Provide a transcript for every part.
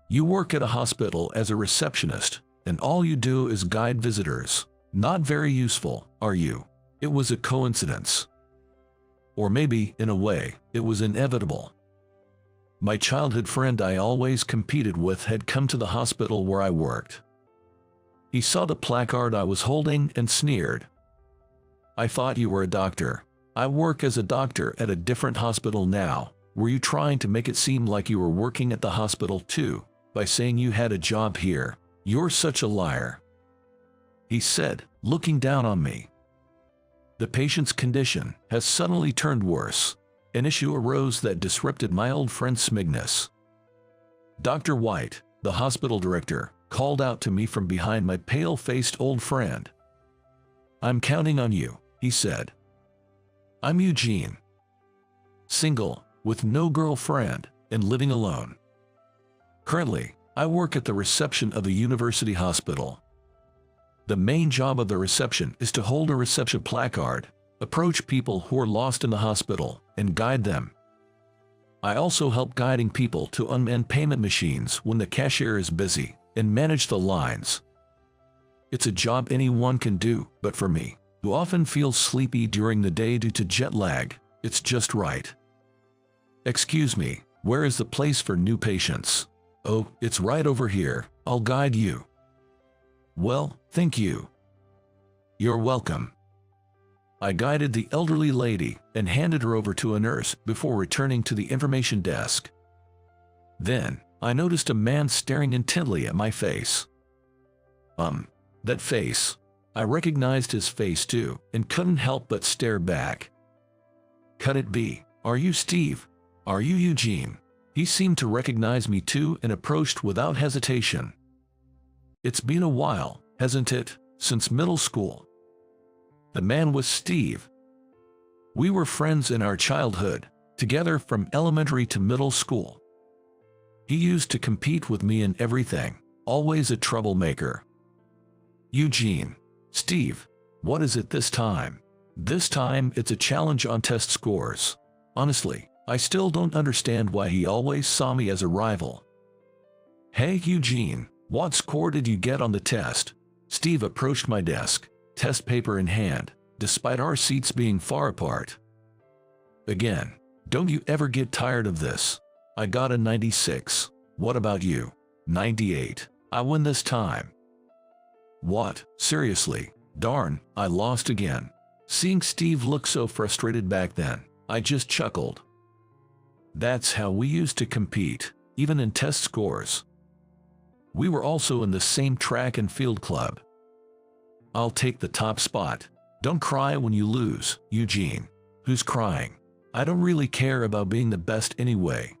You work at a hospital as a receptionist, and all you do is guide visitors. Not very useful, are you? It was a coincidence. Or maybe, in a way, it was inevitable. My childhood friend I always competed with had come to the hospital where I worked. He saw the placard I was holding and sneered. "I thought you were a doctor." "I work as a doctor at a different hospital now." "Were you trying to make it seem like you were working at the hospital too, by saying you had a job here? You're such a liar," he said, looking down on me. The patient's condition has suddenly turned worse. An issue arose that disrupted my old friend's smugness. Dr. White, the hospital director, called out to me from behind my pale-faced old friend. "I'm counting on you," he said. "I'm Eugene. Single, with no girlfriend, and living alone. Currently, I work at the reception of a university hospital. The main job of the reception is to hold a reception placard, approach people who are lost in the hospital, and guide them. I also help guiding people to unman payment machines when the cashier is busy, and manage the lines. It's a job anyone can do, but for me, who often feels sleepy during the day due to jet lag, it's just right." "Excuse me, where is the place for new patients?" "Oh, it's right over here. I'll guide you." "Well, thank you." "You're welcome." I guided the elderly lady and handed her over to a nurse before returning to the information desk. Then, I noticed a man staring intently at my face. That face. I recognized his face too, and couldn't help but stare back. Could it be? "Are you Steve? Are you Eugene?" He seemed to recognize me too and approached without hesitation. "It's been a while, hasn't it, since middle school?" The man was Steve. We were friends in our childhood, together from elementary to middle school. He used to compete with me in everything, always a troublemaker. "Eugene." "Steve, what is it this time?" "This time it's a challenge on test scores. Honestly, I still don't understand why he always saw me as a rival." "Hey Eugene, what score did you get on the test?" Steve approached my desk, test paper in hand, despite our seats being far apart. "Again, don't you ever get tired of this?" "I got a 96. What about you?" 98. "I win this time." "What, seriously? Darn, I lost again." Seeing Steve look so frustrated back then, I just chuckled. That's how we used to compete, even in test scores. We were also in the same track and field club. "I'll take the top spot. Don't cry when you lose, Eugene." "Who's crying? I don't really care about being the best anyway."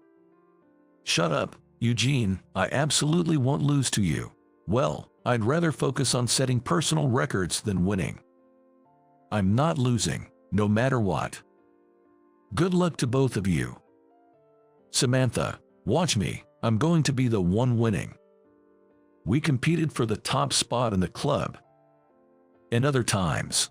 "Shut up, Eugene, I absolutely won't lose to you." "Well, I'd rather focus on setting personal records than winning." "I'm not losing, no matter what." "Good luck to both of you." "Samantha, watch me, I'm going to be the one winning." We competed for the top spot in the club. And other times,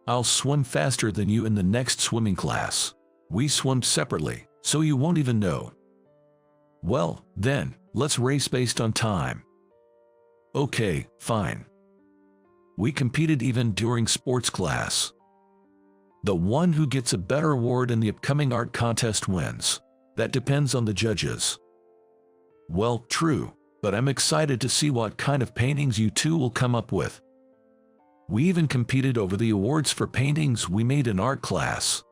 "I'll swim faster than you in the next swimming class." We swim separately, so you won't even know. "Well, then, let's race based on time." "Okay, fine." We competed even during sports class. The one who gets a better award in the upcoming art contest wins. That depends on the judges. Well, true, but I'm excited to see what kind of paintings you two will come up with. We even competed over the awards for paintings we made in art class.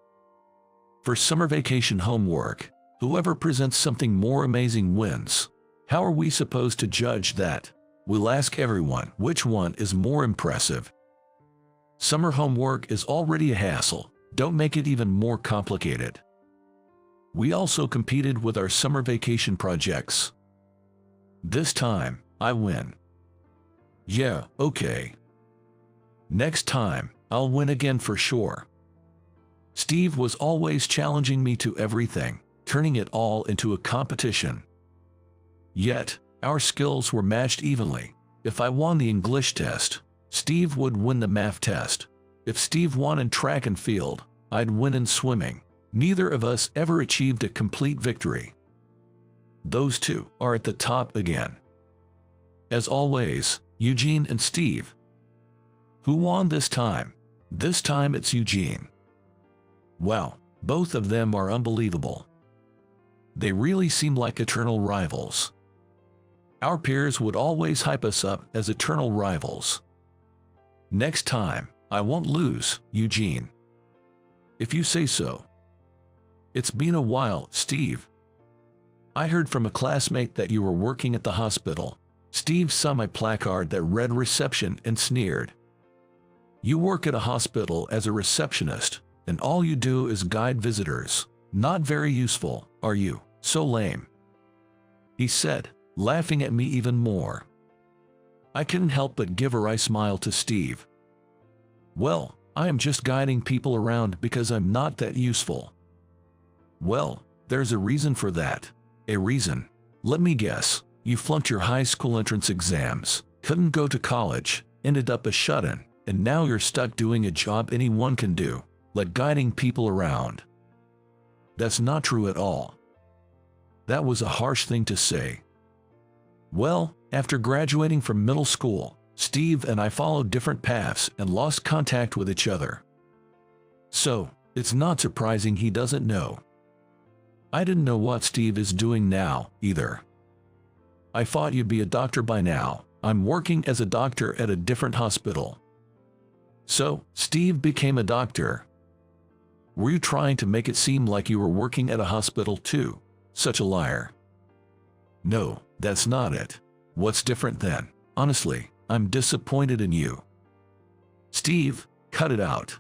For summer vacation homework, whoever presents something more amazing wins. How are we supposed to judge that? We'll ask everyone which one is more impressive. Summer homework is already a hassle, don't make it even more complicated. We also competed with our summer vacation projects. This time, I win. Yeah, okay. Next time, I'll win again for sure. Steve was always challenging me to everything, turning it all into a competition. Yet, our skills were matched evenly. If I won the English test, Steve would win the math test. If Steve won in track and field, I'd win in swimming. Neither of us ever achieved a complete victory. those two are at the top again. As always, Eugene and Steve. Who won this time? This time it's Eugene. Wow, both of them are unbelievable. They really seem like eternal rivals. Our peers would always hype us up as eternal rivals. Next time, I won't lose, Eugene. If you say so. It's been a while, Steve. I heard from a classmate that you were working at the hospital. Steve saw my placard that read reception and sneered. You work at a hospital as a receptionist, and all you do is guide visitors. Not very useful, are you? So lame. He said, laughing at me even more. I couldn't help but give a wry smile to Steve. Well, I am just guiding people around because I'm not that useful. Well, there's a reason for that. A reason. Let me guess. You flunked your high school entrance exams, couldn't go to college, ended up a shut-in, and now you're stuck doing a job anyone can do, like guiding people around. That's not true at all. That was a harsh thing to say. Well, after graduating from middle school, Steve and I followed different paths and lost contact with each other. So, it's not surprising he doesn't know. I didn't know what Steve is doing now, either. I thought you'd be a doctor by now. I'm working as a doctor at a different hospital. So, Steve became a doctor. Were you trying to make it seem like you were working at a hospital too? Such a liar. No, that's not it. What's different then? Honestly, I'm disappointed in you. Steve, cut it out.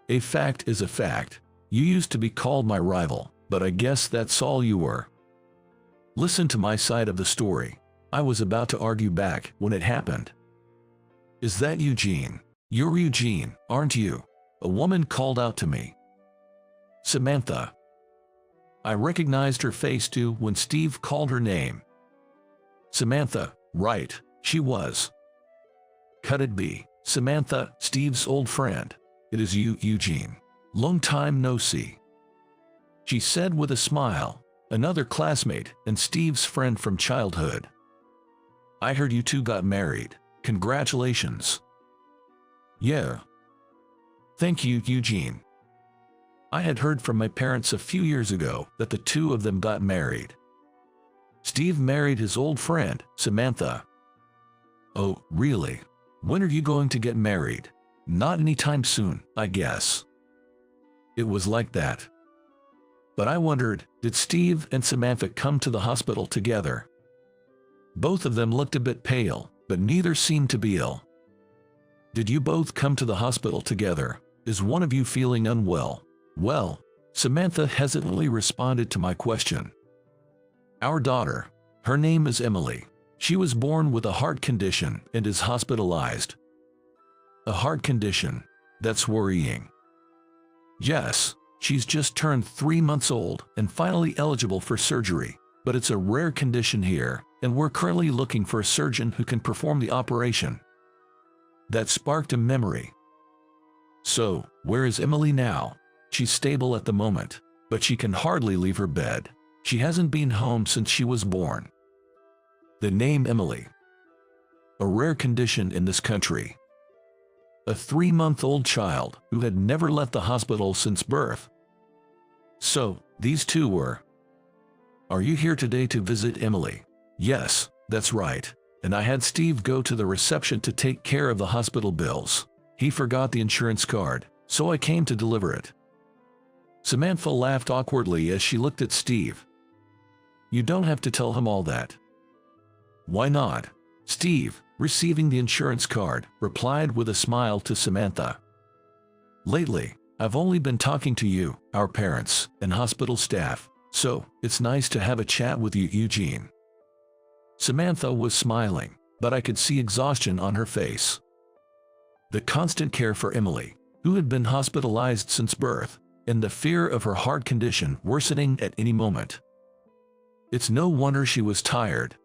A fact is a fact. You used to be called my rival, but I guess that's all you were. Listen to my side of the story. I was about to argue back when it happened. Is that Eugene? You're Eugene, aren't you? A woman called out to me. Samantha. I recognized her face too when Steve called her name. Samantha, right, she was. Could it be Samantha, Steve's old friend? It is you, Eugene. Long time no see. She said with a smile, another classmate and Steve's friend from childhood. I heard you two got married. Congratulations. Yeah. Thank you, Eugene. I had heard from my parents a few years ago that the two of them got married. Steve married his old friend, Samantha. Oh, really? When are you going to get married? Not anytime soon, I guess. It was like that. But I wondered, did Steve and Samantha come to the hospital together? Both of them looked a bit pale, but neither seemed to be ill. Did you both come to the hospital together? Is one of you feeling unwell? Well, Samantha hesitantly responded to my question. Our daughter, her name is Emily. She was born with a heart condition and is hospitalized. A heart condition? That's worrying. Yes, she's just turned 3 months old and finally eligible for surgery, but it's a rare condition here, and we're currently looking for a surgeon who can perform the operation. That sparked a memory. So, where is Emily now? She's stable at the moment, but she can hardly leave her bed. She hasn't been home since she was born. The name Emily. A rare condition in this country. A 3-month-old child who had never left the hospital since birth. So, these two were. Are you here today to visit Emily? Yes, that's right. And I had Steve go to the reception to take care of the hospital bills. He forgot the insurance card, so I came to deliver it. Samantha laughed awkwardly as she looked at Steve. You don't have to tell him all that. Why not? Steve, receiving the insurance card, replied with a smile to Samantha. Lately, I've only been talking to you, our parents, and hospital staff, so it's nice to have a chat with you, Eugene. Samantha was smiling, but I could see exhaustion on her face. The constant care for Emily, who had been hospitalized since birth, and the fear of her heart condition worsening at any moment. It's no wonder she was tired.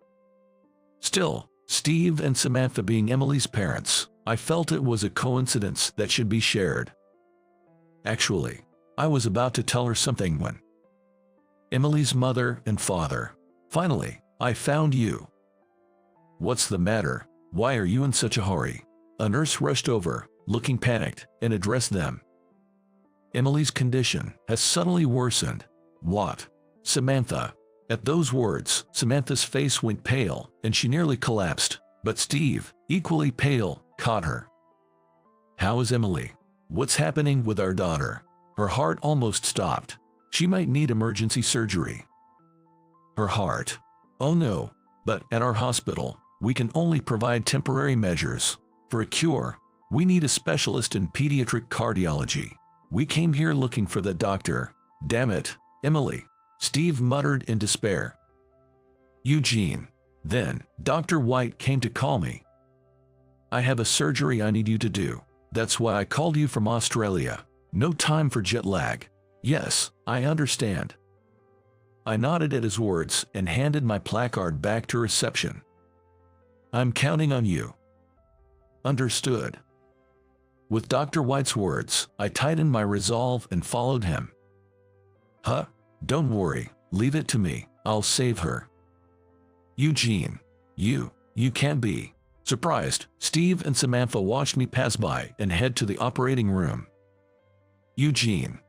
Still, Steve and Samantha being Emily's parents, I felt it was a coincidence that should be shared. Actually, I was about to tell her something when Emily's mother and father, Finally, I found you. What's the matter? Why are you in such a hurry? A nurse rushed over, looking panicked, and addressed them. Emily's condition has suddenly worsened. What? Samantha. At those words, Samantha's face went pale, and she nearly collapsed. But Steve, equally pale, caught her. How is Emily? What's happening with our daughter? Her heart almost stopped. She might need emergency surgery. Her heart? Oh no. But at our hospital, we can only provide temporary measures. For a cure, we need a specialist in pediatric cardiology. We came here looking for the doctor. Damn it, Emily, Steve muttered in despair. Eugene. Then, Dr. White came to call me. I have a surgery I need you to do. That's why I called you from Australia. No time for jet lag. Yes, I understand. I nodded at his words and handed my placard back to reception. I'm counting on you. Understood. With Dr. White's words, I tightened my resolve and followed him. Huh? Don't worry, leave it to me, I'll save her. Eugene, you can't be. Surprised, Steve and Samantha watched me pass by and head to the operating room. Eugene.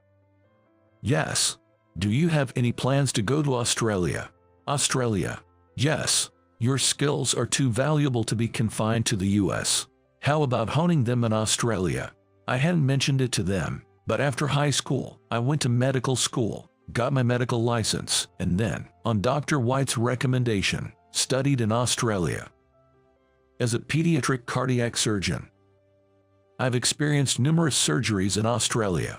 Yes. Do you have any plans to go to Australia? Australia. Yes. Your skills are too valuable to be confined to the US. How about honing them in Australia? I hadn't mentioned it to them, but after high school, I went to medical school, got my medical license, and then, on Dr. White's recommendation, studied in Australia. As a pediatric cardiac surgeon, I've experienced numerous surgeries in Australia,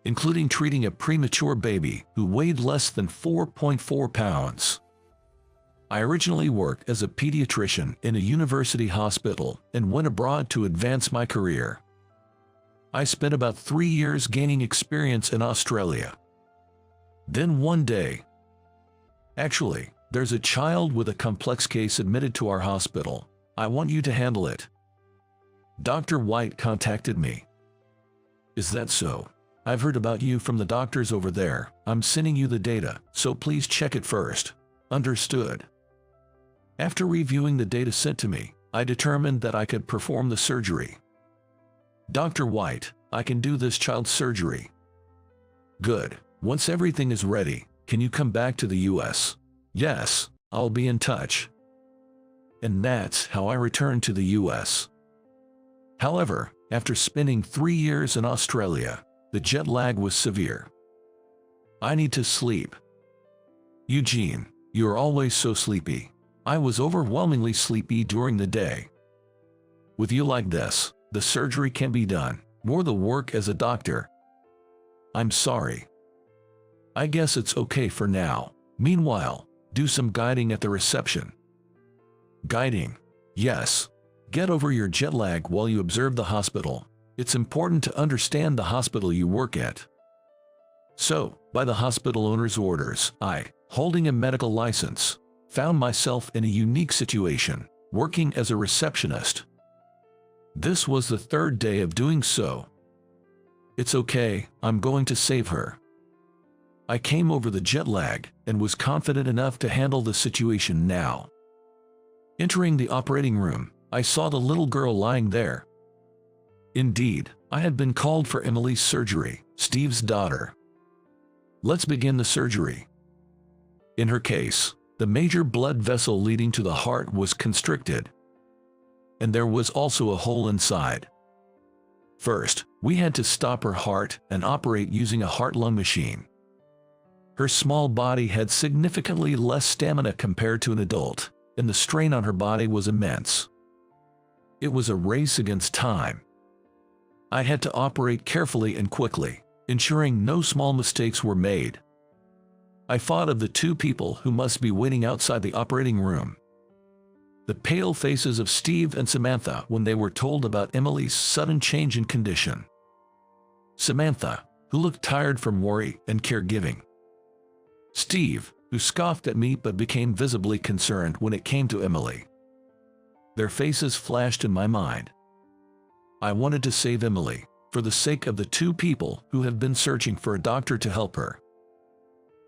including treating a premature baby who weighed less than 4.4 pounds. I originally worked as a pediatrician in a university hospital and went abroad to advance my career. I spent about 3 years gaining experience in Australia. Then one day, actually, there's a child with a complex case admitted to our hospital. I want you to handle it. Dr. White contacted me. Is that so? I've heard about you from the doctors over there. I'm sending you the data, so please check it first. Understood. After reviewing the data sent to me, I determined that I could perform the surgery. Dr. White, I can do this child's surgery. Good. Once everything is ready, can you come back to the US? Yes, I'll be in touch. And that's how I returned to the US. However, after spending 3 years in Australia, the jet lag was severe. I need to sleep. Eugene, you're always so sleepy. I was overwhelmingly sleepy during the day. With you like this, the surgery can be done, nor the work as a doctor. I'm sorry. I guess it's okay for now. Meanwhile, do some guiding at the reception. Guiding? Yes. Get over your jet lag while you observe the hospital. It's important to understand the hospital you work at. So, by the hospital owner's orders, I, holding a medical license, found myself in a unique situation, working as a receptionist. This was the 3rd day of doing so. It's okay, I'm going to save her. I came over the jet lag and was confident enough to handle the situation now. Entering the operating room, I saw the little girl lying there. Indeed, I had been called for Emily's surgery, Steve's daughter. Let's begin the surgery. In her case, the major blood vessel leading to the heart was constricted, and there was also a hole inside. First, we had to stop her heart and operate using a heart-lung machine. Her small body had significantly less stamina compared to an adult, and the strain on her body was immense. It was a race against time. I had to operate carefully and quickly, ensuring no small mistakes were made. I thought of the 2 people who must be waiting outside the operating room. The pale faces of Steve and Samantha when they were told about Emily's sudden change in condition. Samantha, who looked tired from worry and caregiving. Steve, who scoffed at me but became visibly concerned when it came to Emily. Their faces flashed in my mind. I wanted to save Emily, for the sake of the 2 people who have been searching for a doctor to help her.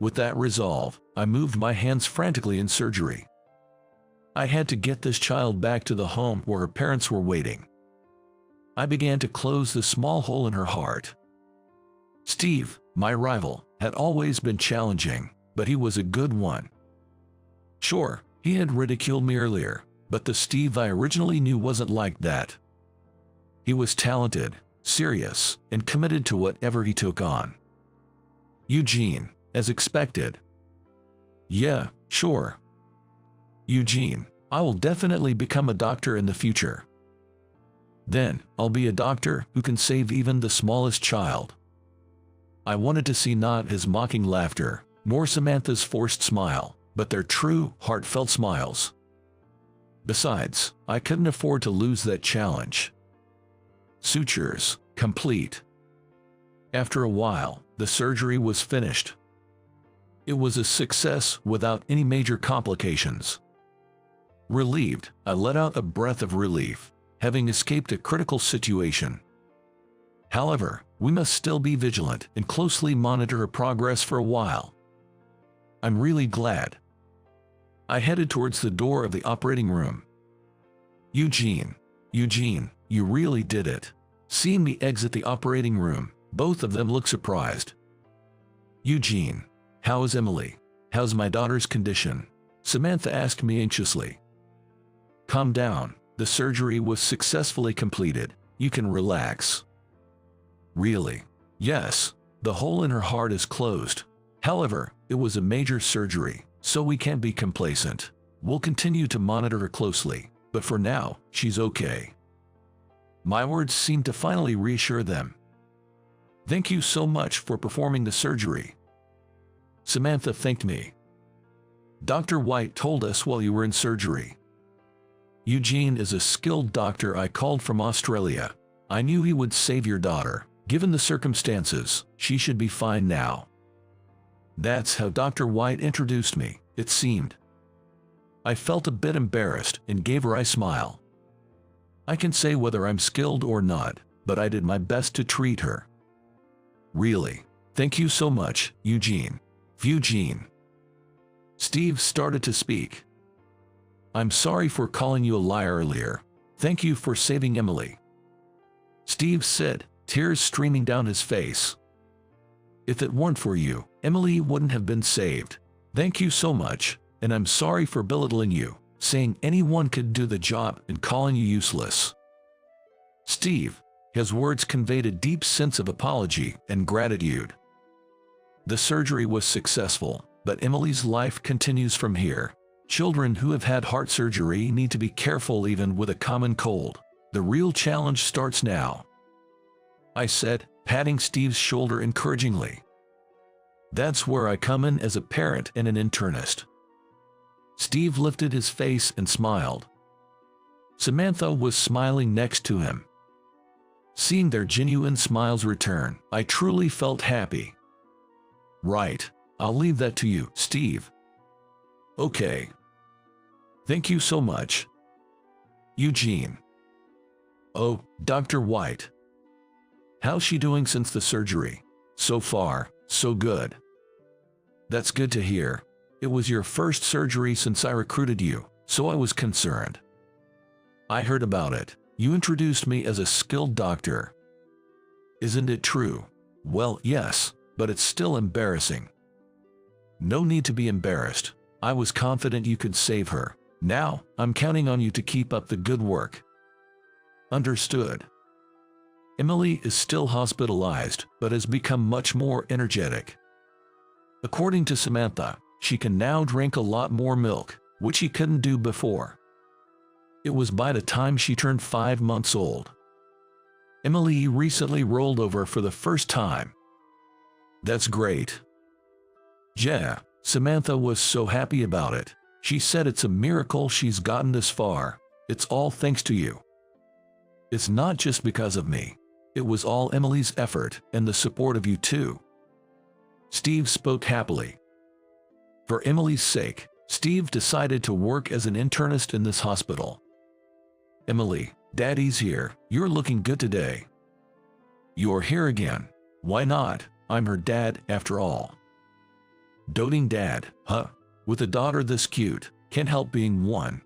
With that resolve, I moved my hands frantically in surgery. I had to get this child back to the home where her parents were waiting. I began to close the small hole in her heart. Steve, my rival, had always been challenging, but he was a good one. Sure, he had ridiculed me earlier, but the Steve I originally knew wasn't like that. He was talented, serious, and committed to whatever he took on. Eugene, as expected. Yeah, sure. Eugene, I will definitely become a doctor in the future. Then, I'll be a doctor who can save even the smallest child. I wanted to see not his mocking laughter, nor Samantha's forced smile, but their true, heartfelt smiles. Besides, I couldn't afford to lose that challenge. Sutures, complete. After a while, the surgery was finished. It was a success without any major complications. Relieved, I let out a breath of relief, having escaped a critical situation. However, we must still be vigilant and closely monitor her progress for a while. I'm really glad. I headed towards the door of the operating room. Eugene, you really did it. Seeing me exit the operating room, both of them looked surprised. Eugene, how is Emily? How's my daughter's condition? Samantha asked me anxiously. Calm down, the surgery was successfully completed. You can relax. Really? Yes, the hole in her heart is closed. However, it was a major surgery, so we can't be complacent. We'll continue to monitor her closely, but for now, she's okay. My words seemed to finally reassure them. Thank you so much for performing the surgery. Samantha thanked me. Dr. White told us while you were in surgery. Eugene is a skilled doctor I called from Australia. I knew he would save your daughter. Given the circumstances, she should be fine now. That's how Dr. White introduced me, it seemed. I felt a bit embarrassed and gave her a smile. I can say whether I'm skilled or not, but I did my best to treat her. Really, thank you so much, Eugene. Eugene. Steve started to speak. I'm sorry for calling you a liar earlier. Thank you for saving Emily. Steve said, tears streaming down his face. If it weren't for you, Emily wouldn't have been saved. Thank you so much, and I'm sorry for belittling you, saying anyone could do the job and calling you useless. Steve, his words conveyed a deep sense of apology and gratitude. The surgery was successful, but Emily's life continues from here. Children who have had heart surgery need to be careful even with a common cold. The real challenge starts now. I said, patting Steve's shoulder encouragingly. That's where I come in as a parent and an internist. Steve lifted his face and smiled. Samantha was smiling next to him. Seeing their genuine smiles return, I truly felt happy. Right, I'll leave that to you, Steve. Okay. Thank you so much. Eugene. Oh, Dr. White. How's she doing since the surgery? So far, so good. That's good to hear. It was your first surgery since I recruited you, so I was concerned. I heard about it. You introduced me as a skilled doctor. Isn't it true? Well, yes, but it's still embarrassing. No need to be embarrassed. I was confident you could save her. Now, I'm counting on you to keep up the good work. Understood. Emily is still hospitalized, but has become much more energetic. According to Samantha, she can now drink a lot more milk, which she couldn't do before. It was by the time she turned 5 months old. Emily recently rolled over for the first time. That's great. Yeah, Samantha was so happy about it. She said it's a miracle she's gotten this far. It's all thanks to you. It's not just because of me. It was all Emily's effort and the support of you too. Steve spoke happily. For Emily's sake, Steve decided to work as an internist in this hospital. Emily, Daddy's here. You're looking good today. You're here again. Why not? I'm her dad after all. Doting dad, huh? With a daughter this cute, can't help being one.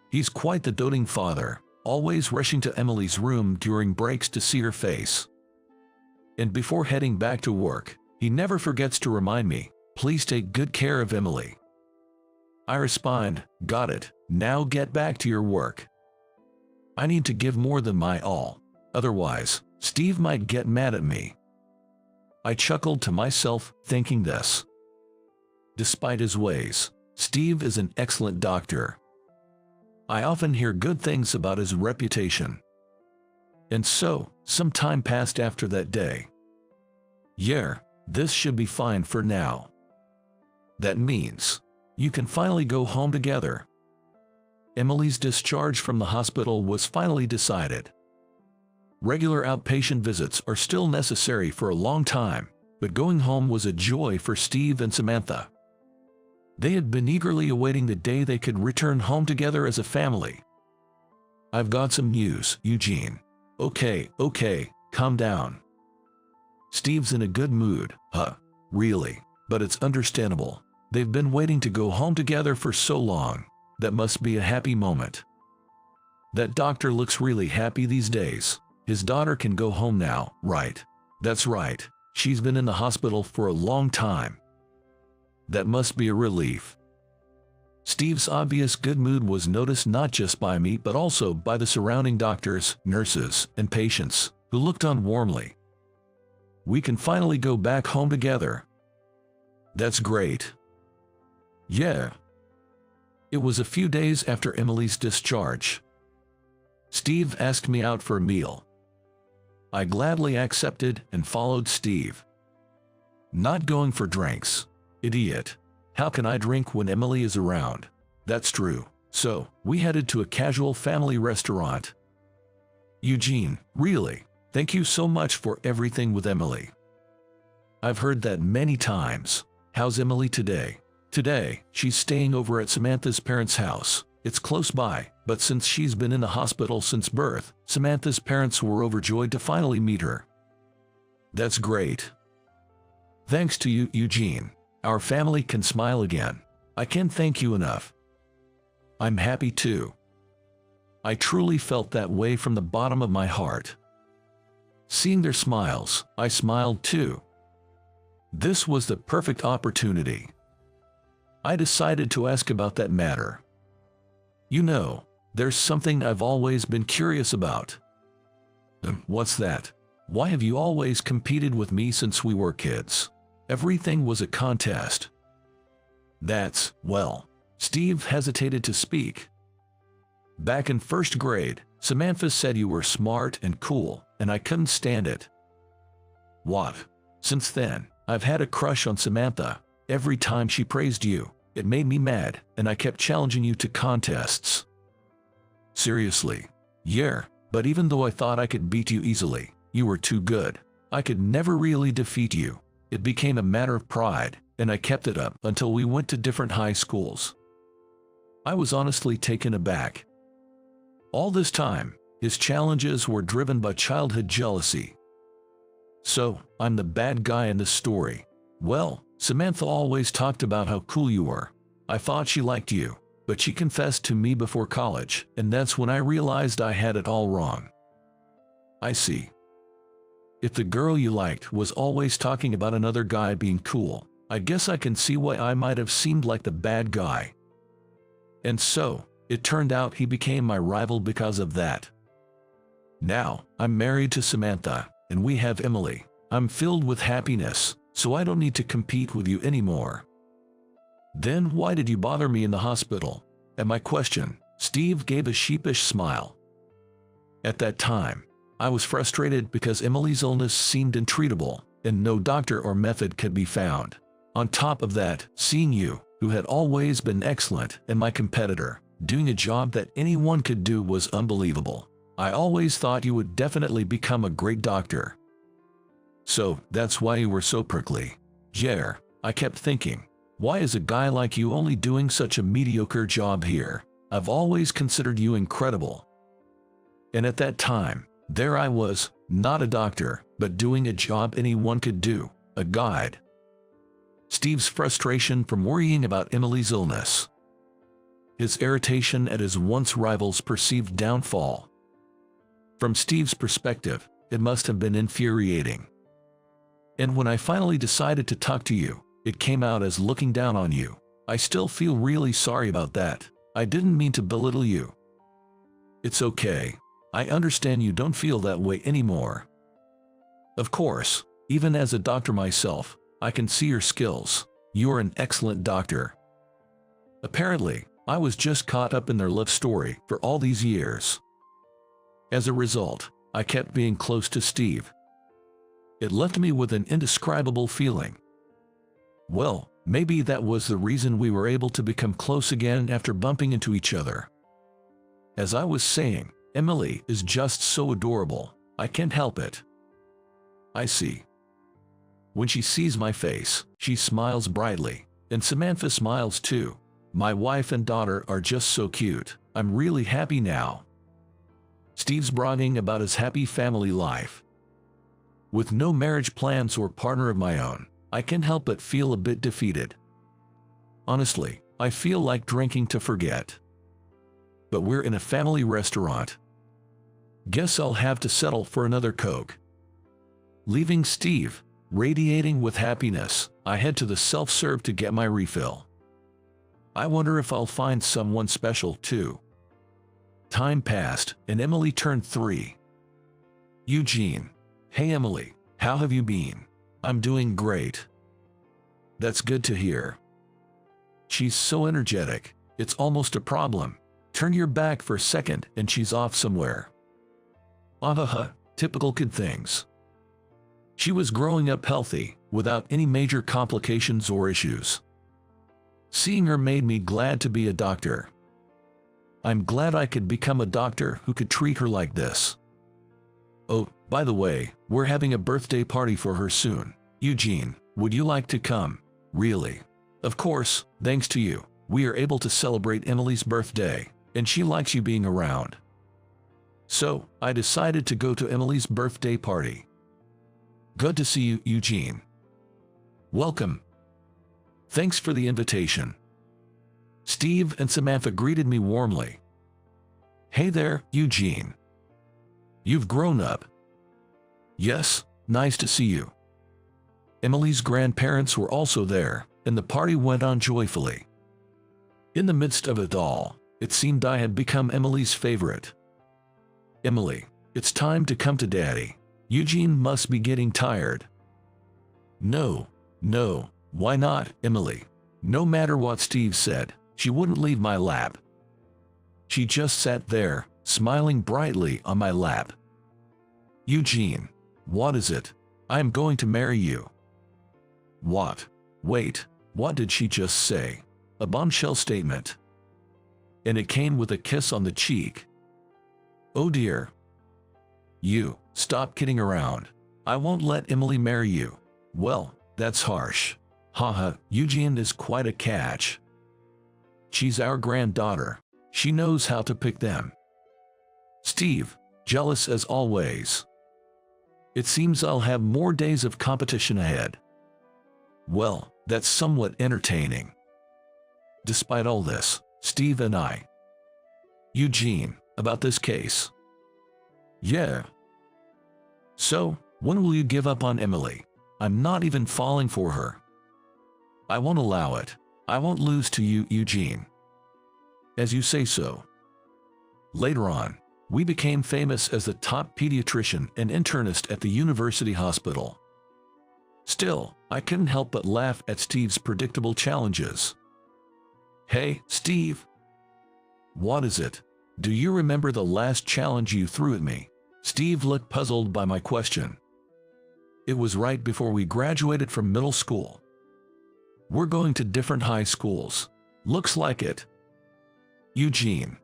He's quite the doting father, always rushing to Emily's room during breaks to see her face. And before heading back to work, he never forgets to remind me, please take good care of Emily. I respond, got it, now get back to your work. I need to give more than my all, otherwise, Steve might get mad at me. I chuckled to myself, thinking this. Despite his ways, Steve is an excellent doctor. I often hear good things about his reputation. And so, some time passed after that day. Yeah, this should be fine for now. That means, you can finally go home together. Emily's discharge from the hospital was finally decided. Regular outpatient visits are still necessary for a long time, but going home was a joy for Steve and Samantha. They had been eagerly awaiting the day they could return home together as a family. I've got some news, Eugene. Okay, calm down. Steve's in a good mood, huh? Really? But it's understandable. They've been waiting to go home together for so long. That must be a happy moment. That doctor looks really happy these days. His daughter can go home now, right? That's right. She's been in the hospital for a long time. That must be a relief. Steve's obvious good mood was noticed not just by me but also by the surrounding doctors, nurses, and patients, who looked on warmly. We can finally go back home together. That's great. Yeah. It was a few days after Emily's discharge. Steve asked me out for a meal. I gladly accepted and followed Steve. Not going for drinks. Idiot. How can I drink when Emily is around? That's true. So, we headed to a casual family restaurant. Eugene, really, thank you so much for everything with Emily. I've heard that many times. How's Emily today? Today, she's staying over at Samantha's parents' house. It's close by, but since she's been in the hospital since birth, Samantha's parents were overjoyed to finally meet her. That's great. Thanks to you, Eugene. Our family can smile again. I can't thank you enough. I'm happy too. I truly felt that way from the bottom of my heart. Seeing their smiles, I smiled too. This was the perfect opportunity. I decided to ask about that matter. You know, there's something I've always been curious about. What's that? Why have you always competed with me since we were kids? Everything was a contest. That's, well, Steve hesitated to speak. Back in first grade, Samantha said you were smart and cool, and I couldn't stand it. What? Since then, I've had a crush on Samantha. Every time she praised you, it made me mad, and I kept challenging you to contests. Seriously? Yeah, but even though I thought I could beat you easily, you were too good. I could never really defeat you. It became a matter of pride, and I kept it up until we went to different high schools. I was honestly taken aback. All this time, his challenges were driven by childhood jealousy. So, I'm the bad guy in this story. Well, Samantha always talked about how cool you were. I thought she liked you, but she confessed to me before college, and that's when I realized I had it all wrong. I see. If the girl you liked was always talking about another guy being cool, I guess I can see why I might have seemed like the bad guy. And so, it turned out he became my rival because of that. Now, I'm married to Samantha, and we have Emily. I'm filled with happiness, so I don't need to compete with you anymore. Then why did you bother me in the hospital? At my question, Steve gave a sheepish smile. At that time, I was frustrated because Emily's illness seemed intreatable, and no doctor or method could be found. On top of that, seeing you, who had always been excellent, and my competitor, doing a job that anyone could do was unbelievable. I always thought you would definitely become a great doctor. So, that's why you were so prickly. Yeah, I kept thinking, why is a guy like you only doing such a mediocre job here? I've always considered you incredible. And at that time, there I was, not a doctor, but doing a job anyone could do, a guide. Steve's frustration from worrying about Emily's illness. His irritation at his once rival's perceived downfall. From Steve's perspective, it must have been infuriating. And when I finally decided to talk to you, it came out as looking down on you. I still feel really sorry about that. I didn't mean to belittle you. It's okay. I understand you don't feel that way anymore. Of course, even as a doctor myself, I can see your skills. You're an excellent doctor. Apparently, I was just caught up in their love story for all these years. As a result, I kept being close to Steve. It left me with an indescribable feeling. Well, maybe that was the reason we were able to become close again after bumping into each other. As I was saying, Emily is just so adorable. I can't help it. I see. When she sees my face, she smiles brightly, and Samantha smiles too. My wife and daughter are just so cute. I'm really happy now. Steve's bragging about his happy family life. With no marriage plans or partner of my own, I can't help but feel a bit defeated. Honestly, I feel like drinking to forget. But we're in a family restaurant. Guess I'll have to settle for another Coke. Leaving Steve, radiating with happiness, I head to the self-serve to get my refill. I wonder if I'll find someone special too. Time passed, and Emily turned 3. Eugene. Hey Emily, how have you been? I'm doing great. That's good to hear. She's so energetic, it's almost a problem. Turn your back for a second and she's off somewhere. Typical kid things. She was growing up healthy, without any major complications or issues. Seeing her made me glad to be a doctor. I'm glad I could become a doctor who could treat her like this. Oh, by the way, we're having a birthday party for her soon. Eugene, would you like to come? Really? Of course, thanks to you, we are able to celebrate Emily's birthday, and she likes you being around. So, I decided to go to Emily's birthday party. Good to see you, Eugene. Welcome. Thanks for the invitation. Steve and Samantha greeted me warmly. Hey there, Eugene. You've grown up. Yes, nice to see you. Emily's grandparents were also there, and the party went on joyfully. In the midst of it all, it seemed I had become Emily's favorite. Emily, it's time to come to Daddy. Eugene must be getting tired. No, why not, Emily? No matter what Steve said, she wouldn't leave my lap. She just sat there, smiling brightly on my lap. Eugene, what is it? I am going to marry you. What? Wait, what did she just say? A bombshell statement. And it came with a kiss on the cheek. Oh dear. You, stop kidding around. I won't let Emily marry you. Well, that's harsh. Eugene is quite a catch. She's our granddaughter. She knows how to pick them. Steve, jealous as always. It seems I'll have more days of competition ahead. Well, that's somewhat entertaining. Despite all this, Steve and I. Eugene, about this case. Yeah. So, when will you give up on Emily? I'm not even falling for her. I won't allow it. I won't lose to you, Eugene. As you say so. Later on, we became famous as the top pediatrician and internist at the university hospital. Still, I couldn't help but laugh at Steve's predictable challenges. Hey, Steve. What is it? Do you remember the last challenge you threw at me? Steve looked puzzled by my question. It was right before we graduated from middle school. We're going to different high schools. Looks like it. Eugene.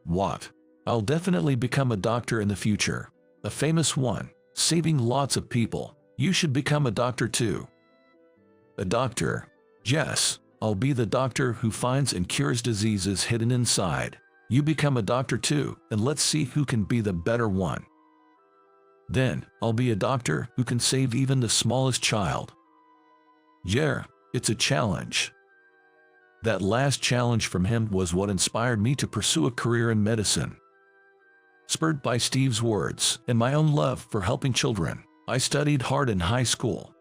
What? I'll definitely become a doctor in the future. A famous one, saving lots of people. You should become a doctor too. A doctor? Yes, I'll be the doctor who finds and cures diseases hidden inside. You become a doctor too, and let's see who can be the better one. Then, I'll be a doctor who can save even the smallest child. Yeah, it's a challenge. That last challenge from him was what inspired me to pursue a career in medicine. Spurred by Steve's words and my own love for helping children, I studied hard in high school.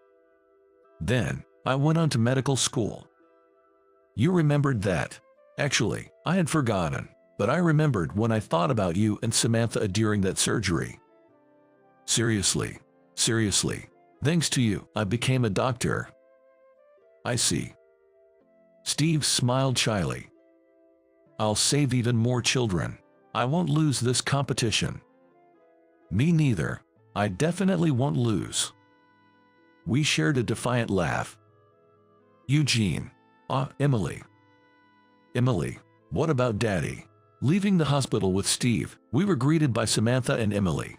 Then, I went on to medical school. You remembered that. Actually, I had forgotten, but I remembered when I thought about you and Samantha during that surgery. Seriously, thanks to you, I became a doctor. I see. Steve smiled shyly. I'll save even more children. I won't lose this competition. Me neither. I definitely won't lose. We shared a defiant laugh. Eugene. Emily. Emily, what about Daddy? Leaving the hospital with Steve, we were greeted by Samantha and Emily.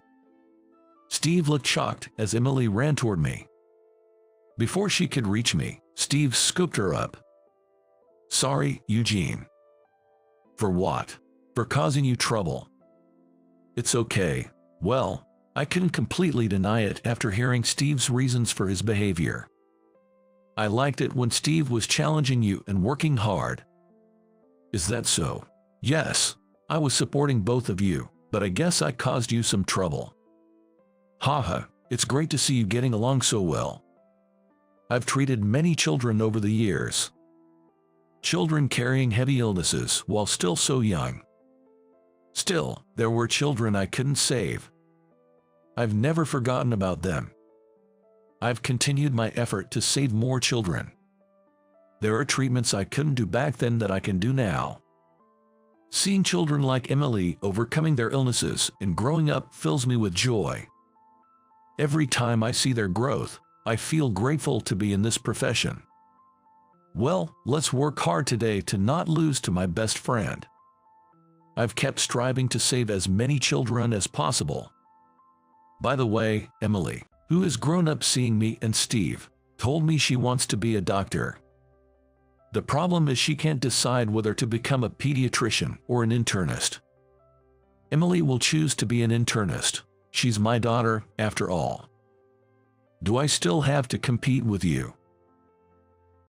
Steve looked shocked as Emily ran toward me. Before she could reach me, Steve scooped her up. Sorry, Eugene. For what? For causing you trouble. It's okay. Well, I couldn't completely deny it after hearing Steve's reasons for his behavior. I liked it when Steve was challenging you and working hard. Is that so? Yes, I was supporting both of you, but I guess I caused you some trouble. Haha, it's great to see you getting along so well. I've treated many children over the years. Children carrying heavy illnesses while still so young. Still, there were children I couldn't save. I've never forgotten about them. I've continued my effort to save more children. There are treatments I couldn't do back then that I can do now. Seeing children like Emily overcoming their illnesses and growing up fills me with joy. Every time I see their growth, I feel grateful to be in this profession. Well, let's work hard today to not lose to my best friend. I've kept striving to save as many children as possible. By the way, Emily, who has grown up seeing me and Steve, told me she wants to be a doctor. The problem is she can't decide whether to become a pediatrician or an internist. Emily will choose to be an internist. She's my daughter, after all. Do I still have to compete with you?